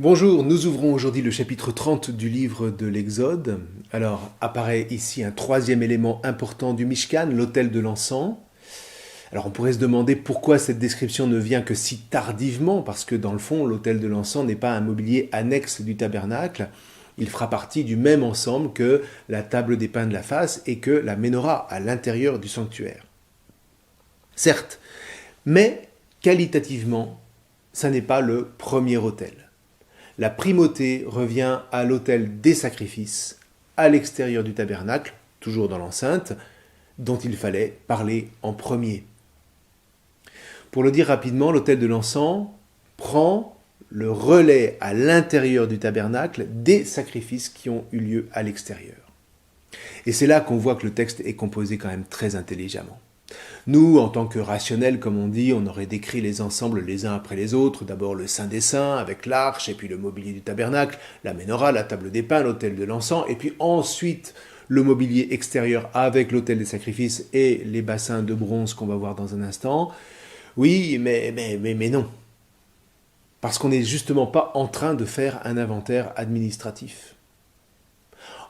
Bonjour, nous ouvrons aujourd'hui le chapitre 30 du livre de l'Exode. Alors apparaît ici un troisième élément important du Mishkan, l'autel de l'encens. Alors on pourrait se demander pourquoi cette description ne vient que si tardivement, parce que dans le fond, l'autel de l'encens n'est pas un mobilier annexe du tabernacle. Il fera partie du même ensemble que la table des pains de la face et que la menorah à l'intérieur du sanctuaire. Certes, mais qualitativement, ça n'est pas le premier autel. La primauté revient à l'autel des sacrifices, à l'extérieur du tabernacle, toujours dans l'enceinte, dont il fallait parler en premier. Pour le dire rapidement, l'autel de l'encens prend le relais à l'intérieur du tabernacle des sacrifices qui ont eu lieu à l'extérieur. Et c'est là qu'on voit que le texte est composé quand même très intelligemment. Nous, en tant que rationnels, comme on dit, on aurait décrit les ensembles les uns après les autres. D'abord le Saint des Saints avec l'arche, et puis le mobilier du tabernacle, la menorah, la table des pains, l'autel de l'encens, et puis ensuite le mobilier extérieur avec l'autel des sacrifices et les bassins de bronze qu'on va voir dans un instant. Oui, mais non. Parce qu'on n'est justement pas en train de faire un inventaire administratif.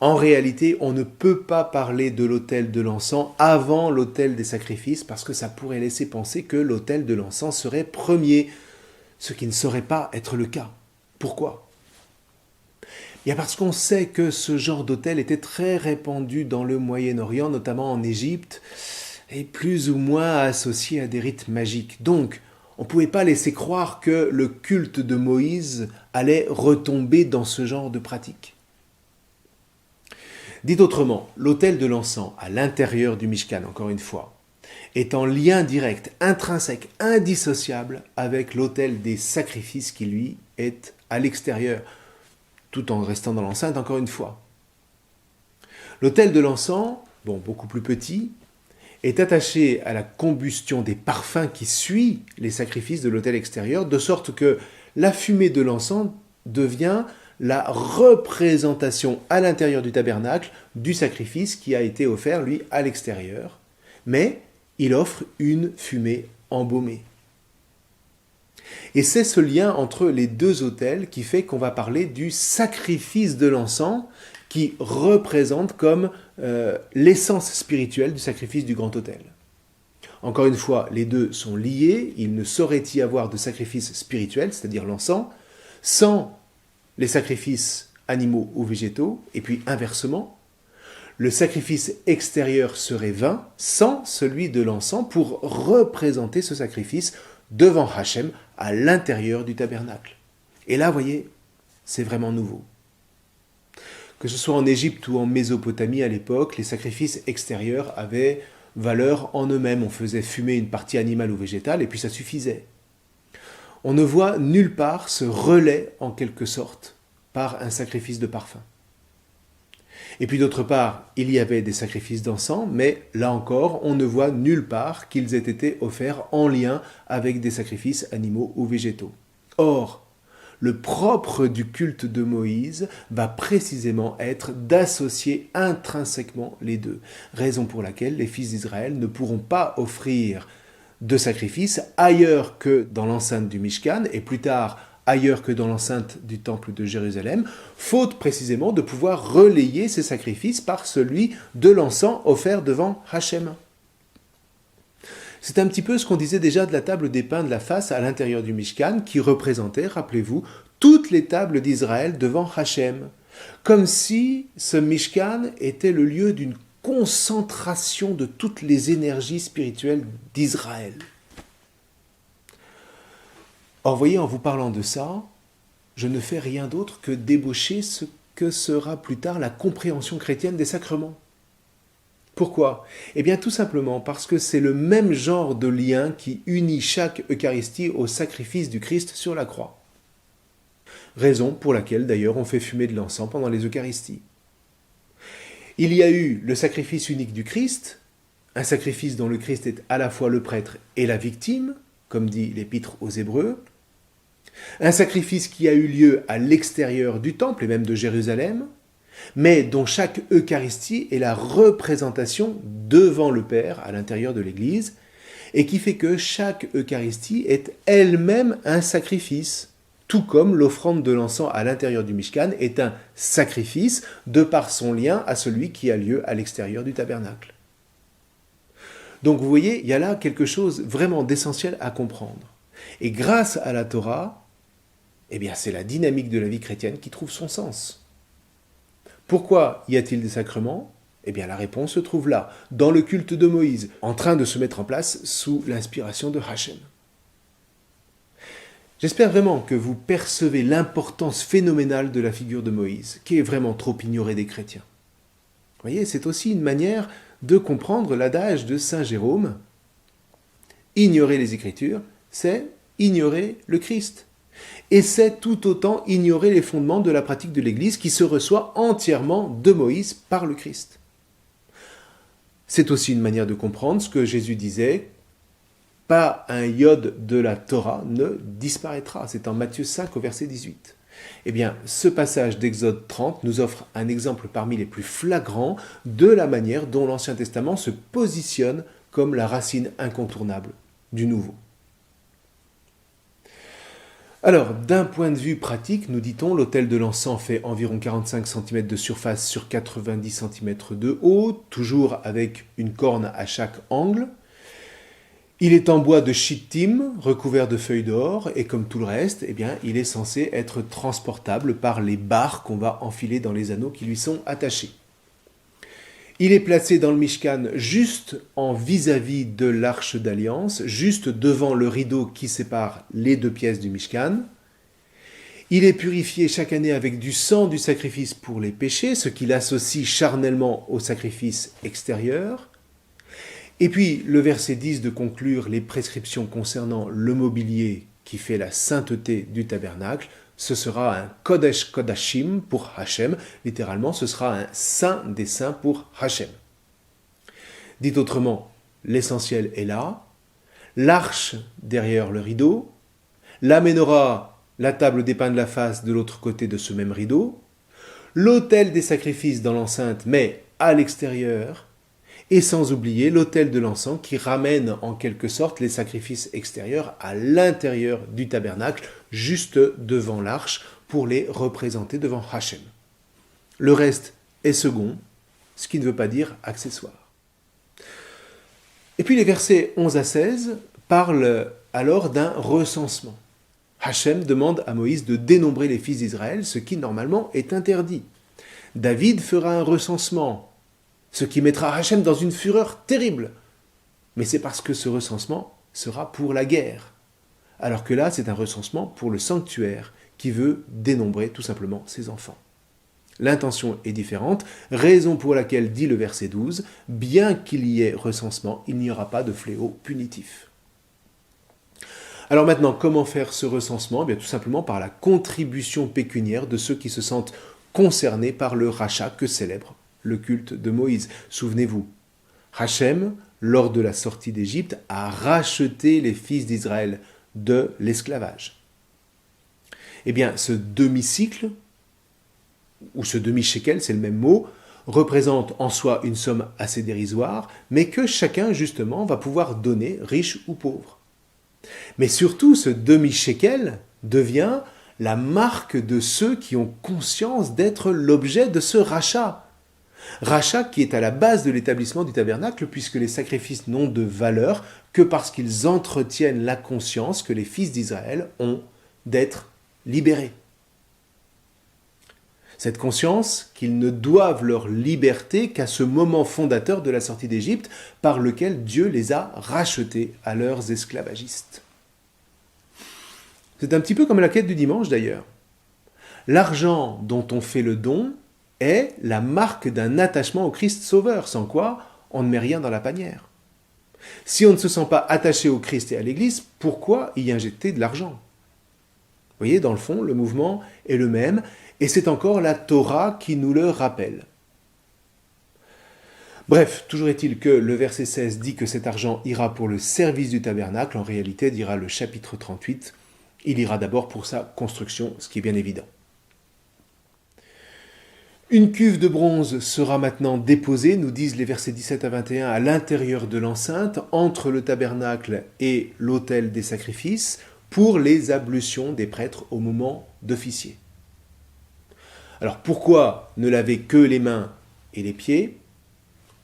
En réalité, on ne peut pas parler de l'autel de l'encens avant l'autel des sacrifices parce que ça pourrait laisser penser que l'autel de l'encens serait premier, ce qui ne saurait pas être le cas. Pourquoi ? Bien parce qu'on sait que ce genre d'autel était très répandu dans le Moyen-Orient, notamment en Égypte, et plus ou moins associé à des rites magiques. Donc, on ne pouvait pas laisser croire que le culte de Moïse allait retomber dans ce genre de pratique. Dit autrement, l'autel de l'encens à l'intérieur du Mishkan, encore une fois, est en lien direct, intrinsèque, indissociable avec l'autel des sacrifices qui, lui, est à l'extérieur, tout en restant dans l'enceinte, encore une fois. L'autel de l'encens, beaucoup plus petit, est attaché à la combustion des parfums qui suit les sacrifices de l'autel extérieur, de sorte que la fumée de l'encens devient la représentation à l'intérieur du tabernacle du sacrifice qui a été offert, lui, à l'extérieur. Mais il offre une fumée embaumée. Et c'est ce lien entre les deux autels qui fait qu'on va parler du sacrifice de l'encens qui représente comme l'essence spirituelle du sacrifice du grand autel. Encore une fois, les deux sont liés, il ne saurait y avoir de sacrifice spirituel, c'est-à-dire l'encens, sans les sacrifices animaux ou végétaux, et puis inversement, le sacrifice extérieur serait vain sans celui de l'encens pour représenter ce sacrifice devant Hachem à l'intérieur du tabernacle. Et là, vous voyez, c'est vraiment nouveau. Que ce soit en Égypte ou en Mésopotamie à l'époque, les sacrifices extérieurs avaient valeur en eux-mêmes. On faisait fumer une partie animale ou végétale et puis ça suffisait. On ne voit nulle part ce relais, en quelque sorte, par un sacrifice de parfum. Et puis d'autre part, il y avait des sacrifices d'encens, mais là encore, on ne voit nulle part qu'ils aient été offerts en lien avec des sacrifices animaux ou végétaux. Or, le propre du culte de Moïse va précisément être d'associer intrinsèquement les deux, raison pour laquelle les fils d'Israël ne pourront pas offrir de sacrifices ailleurs que dans l'enceinte du Mishkan et plus tard ailleurs que dans l'enceinte du temple de Jérusalem, faute précisément de pouvoir relayer ces sacrifices par celui de l'encens offert devant Hachem. C'est un petit peu ce qu'on disait déjà de la table des pains de la face à l'intérieur du Mishkan qui représentait, rappelez-vous, toutes les tables d'Israël devant Hachem, comme si ce Mishkan était le lieu d'une concentration de toutes les énergies spirituelles d'Israël. Or, voyez, en vous parlant de ça, je ne fais rien d'autre que débaucher ce que sera plus tard la compréhension chrétienne des sacrements. Pourquoi ? Eh bien, tout simplement parce que c'est le même genre de lien qui unit chaque Eucharistie au sacrifice du Christ sur la croix. Raison pour laquelle, d'ailleurs, on fait fumer de l'encens pendant les Eucharisties. Il y a eu le sacrifice unique du Christ, un sacrifice dont le Christ est à la fois le prêtre et la victime, comme dit l'Épître aux Hébreux, un sacrifice qui a eu lieu à l'extérieur du temple et même de Jérusalem, mais dont chaque Eucharistie est la représentation devant le Père à l'intérieur de l'Église, et qui fait que chaque Eucharistie est elle-même un sacrifice, tout comme l'offrande de l'encens à l'intérieur du Mishkan est un sacrifice de par son lien à celui qui a lieu à l'extérieur du tabernacle. Donc vous voyez, il y a là quelque chose vraiment d'essentiel à comprendre. Et grâce à la Torah, eh bien c'est la dynamique de la vie chrétienne qui trouve son sens. Pourquoi y a-t-il des sacrements ? Eh bien la réponse se trouve là, dans le culte de Moïse, en train de se mettre en place sous l'inspiration de Hachem. J'espère vraiment que vous percevez l'importance phénoménale de la figure de Moïse, qui est vraiment trop ignorée des chrétiens. Vous voyez, c'est aussi une manière de comprendre l'adage de Saint Jérôme. Ignorer les Écritures, c'est ignorer le Christ. Et c'est tout autant ignorer les fondements de la pratique de l'Église qui se reçoit entièrement de Moïse par le Christ. C'est aussi une manière de comprendre ce que Jésus disait, pas un iode de la Torah ne disparaîtra. C'est en Matthieu 5 au verset 18. Eh bien, ce passage d'Exode 30 nous offre un exemple parmi les plus flagrants de la manière dont l'Ancien Testament se positionne comme la racine incontournable du Nouveau. Alors, d'un point de vue pratique, nous dit-on, l'autel de l'encens fait environ 45 cm de surface sur 90 cm de haut, toujours avec une corne à chaque angle. Il est en bois de chittim, recouvert de feuilles d'or, et comme tout le reste, eh bien, il est censé être transportable par les barres qu'on va enfiler dans les anneaux qui lui sont attachés. Il est placé dans le Mishkan juste en vis-à-vis de l'arche d'alliance, juste devant le rideau qui sépare les deux pièces du Mishkan. Il est purifié chaque année avec du sang du sacrifice pour les péchés, ce qui l'associe charnellement au sacrifice extérieur. Et puis, le verset 10 de conclure les prescriptions concernant le mobilier qui fait la sainteté du tabernacle, ce sera un Kodesh Kodashim pour Hachem, littéralement ce sera un saint des saints pour Hachem. Dit autrement, l'essentiel est là, l'arche derrière le rideau, la menorah, la table des pains de la face de l'autre côté de ce même rideau, l'autel des sacrifices dans l'enceinte mais à l'extérieur, et sans oublier l'autel de l'encens qui ramène en quelque sorte les sacrifices extérieurs à l'intérieur du tabernacle, juste devant l'arche, pour les représenter devant Hachem. Le reste est second, ce qui ne veut pas dire accessoire. Et puis les versets 11 à 16 parlent alors d'un recensement. Hachem demande à Moïse de dénombrer les fils d'Israël, ce qui normalement est interdit. David fera un recensement, ce qui mettra Hachem dans une fureur terrible. Mais c'est parce que ce recensement sera pour la guerre. Alors que là, c'est un recensement pour le sanctuaire qui veut dénombrer tout simplement ses enfants. L'intention est différente, raison pour laquelle dit le verset 12, bien qu'il y ait recensement, il n'y aura pas de fléau punitif. Alors maintenant, comment faire ce recensement ? Eh bien, tout simplement par la contribution pécuniaire de ceux qui se sentent concernés par le rachat que célèbre le culte de Moïse. Souvenez-vous, Hachem, lors de la sortie d'Égypte, a racheté les fils d'Israël de l'esclavage. Eh bien, ce demi-cycle, ou ce demi-shekel, c'est le même mot, représente en soi une somme assez dérisoire, mais que chacun, justement, va pouvoir donner, riche ou pauvre. Mais surtout, ce demi-shekel devient la marque de ceux qui ont conscience d'être l'objet de ce rachat. Rachat qui est à la base de l'établissement du tabernacle, puisque les sacrifices n'ont de valeur que parce qu'ils entretiennent la conscience que les fils d'Israël ont d'être libérés. Cette conscience qu'ils ne doivent leur liberté qu'à ce moment fondateur de la sortie d'Égypte, par lequel Dieu les a rachetés à leurs esclavagistes. C'est un petit peu comme la quête du dimanche d'ailleurs. L'argent dont on fait le don est la marque d'un attachement au Christ Sauveur, sans quoi on ne met rien dans la panière. Si on ne se sent pas attaché au Christ et à l'Église, pourquoi y injecter de l'argent ? Vous voyez, dans le fond, le mouvement est le même, et c'est encore la Torah qui nous le rappelle. Bref, toujours est-il que le verset 16 dit que cet argent ira pour le service du tabernacle, en réalité, dira le chapitre 38, il ira d'abord pour sa construction, ce qui est bien évident. Une cuve de bronze sera maintenant déposée, nous disent les versets 17 à 21, à l'intérieur de l'enceinte, entre le tabernacle et l'autel des sacrifices, pour les ablutions des prêtres au moment d'officier. Alors pourquoi ne laver que les mains et les pieds?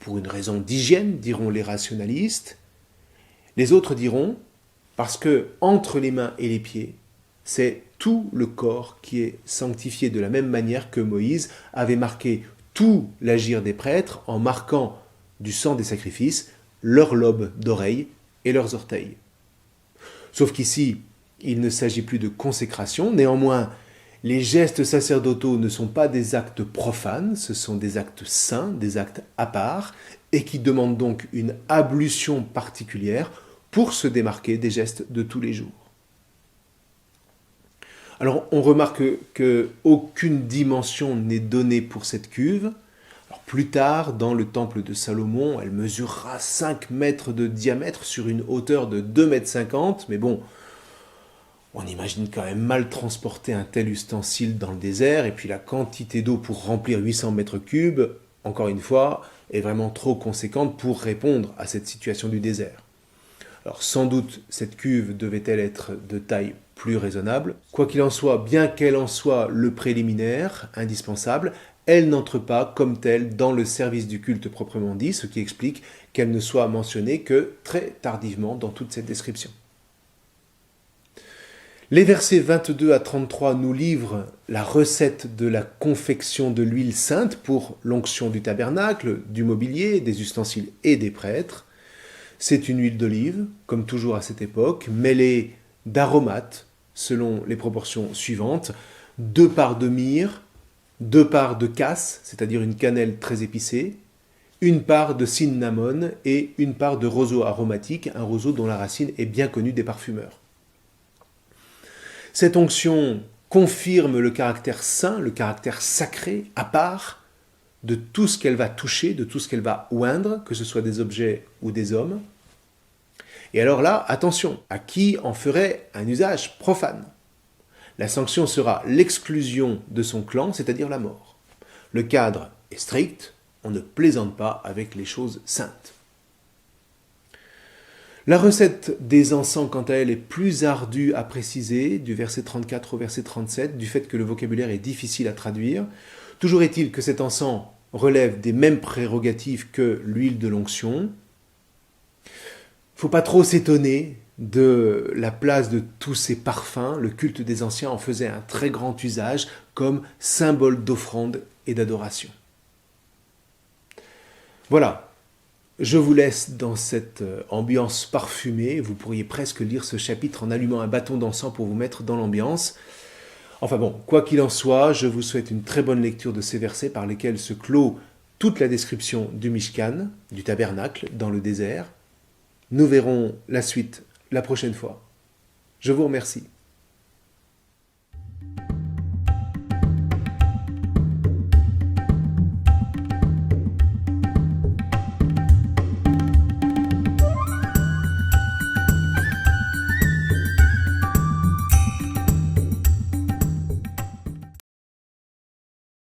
Pour une raison d'hygiène, diront les rationalistes. Les autres diront, parce que entre les mains et les pieds, c'est tout le corps qui est sanctifié de la même manière que Moïse avait marqué tout l'agir des prêtres en marquant du sang des sacrifices leurs lobes d'oreilles et leurs orteils. Sauf qu'ici, il ne s'agit plus de consécration, néanmoins, les gestes sacerdotaux ne sont pas des actes profanes, ce sont des actes saints, des actes à part, et qui demandent donc une ablution particulière pour se démarquer des gestes de tous les jours. Alors on remarque qu'aucune dimension n'est donnée pour cette cuve. Alors, plus tard, dans le temple de Salomon, elle mesurera 5 mètres de diamètre sur une hauteur de 2,50 mètres, mais bon, on imagine quand même mal transporter un tel ustensile dans le désert, et puis la quantité d'eau pour remplir 800 mètres cubes, encore une fois, est vraiment trop conséquente pour répondre à cette situation du désert. Alors sans doute, cette cuve devait-elle être de taille plus raisonnable. Quoi qu'il en soit, bien qu'elle en soit le préliminaire, indispensable, elle n'entre pas comme telle dans le service du culte proprement dit, ce qui explique qu'elle ne soit mentionnée que très tardivement dans toute cette description. Les versets 22 à 33 nous livrent la recette de la confection de l'huile sainte pour l'onction du tabernacle, du mobilier, des ustensiles et des prêtres. C'est une huile d'olive, comme toujours à cette époque, mêlée d'aromates, selon les proportions suivantes, 2 parts de myrrhe, 2 parts de casse, c'est-à-dire une cannelle très épicée, 1 part de cinnamon et 1 part de roseau aromatique, un roseau dont la racine est bien connue des parfumeurs. Cette onction confirme le caractère saint, le caractère sacré, à part, de tout ce qu'elle va toucher, de tout ce qu'elle va oindre, que ce soit des objets ou des hommes. Et alors là, attention, à qui en ferait un usage profane? La sanction sera l'exclusion de son clan, c'est-à-dire la mort. Le cadre est strict, on ne plaisante pas avec les choses saintes. La recette des encens, quant à elle, est plus ardue à préciser, du verset 34 au verset 37, du fait que le vocabulaire est difficile à traduire. Toujours est-il que cet encens relève des mêmes prérogatives que l'huile de l'onction. Il ne faut pas trop s'étonner de la place de tous ces parfums. Le culte des anciens en faisait un très grand usage comme symbole d'offrande et d'adoration. Voilà. Je vous laisse dans cette ambiance parfumée. Vous pourriez presque lire ce chapitre en allumant un bâton d'encens pour vous mettre dans l'ambiance. Enfin bon, quoi qu'il en soit, je vous souhaite une très bonne lecture de ces versets par lesquels se clôt toute la description du Mishkan, du tabernacle, dans le désert. Nous verrons la suite la prochaine fois. Je vous remercie.